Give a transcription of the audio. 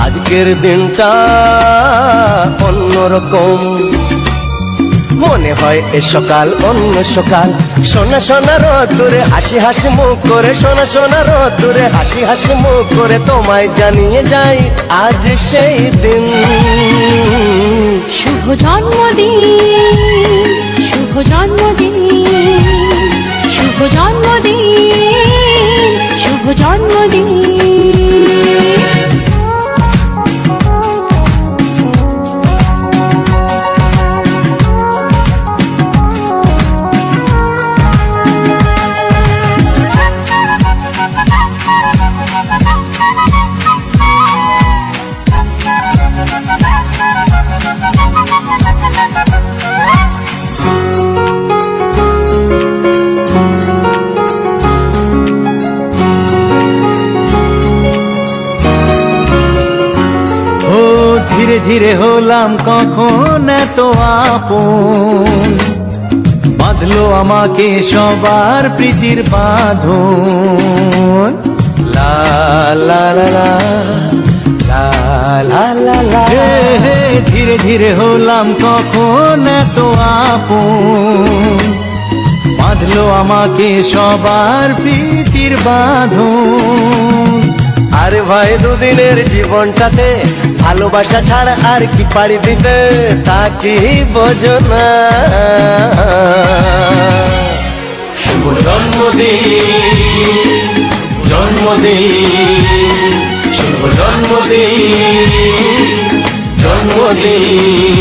আজকের দিনটা অন্যরকম। মনে হয় এ সকাল অন্য সকাল, সোনা সোনা রোদ্দুরে হাসি হাসি মুখ করে, সোনা সোনা রোদ্দুরে হাসি হাসি মুখ করে তোমায় জানিয়ে যাই আজ সেই দিন। শুভ জন্মদিন, শুভ জন্মদিন, শুভ জন্মদিন, শুভ জন্মদিন। ধীরে ধীরে হলাম কখন এত আপন, বাঁধলো আমাকে সবার প্রীতির বাঁধন। লা লা লা লা লা লা লা লা। ধীরে ধীরে হলাম কখন এত আপন, বাঁধলো আমাকে সবার প্রীতির বাঁধন। আরে ভাই দুদিনের জীবনটাতে ভালোবাসা ছাড়া আর কি পাড়ি দিতে, তা কি বোঝো না। শুভ জন্মদিন, জন্মদিন, শুভ জন্মদিন, জন্মদিন।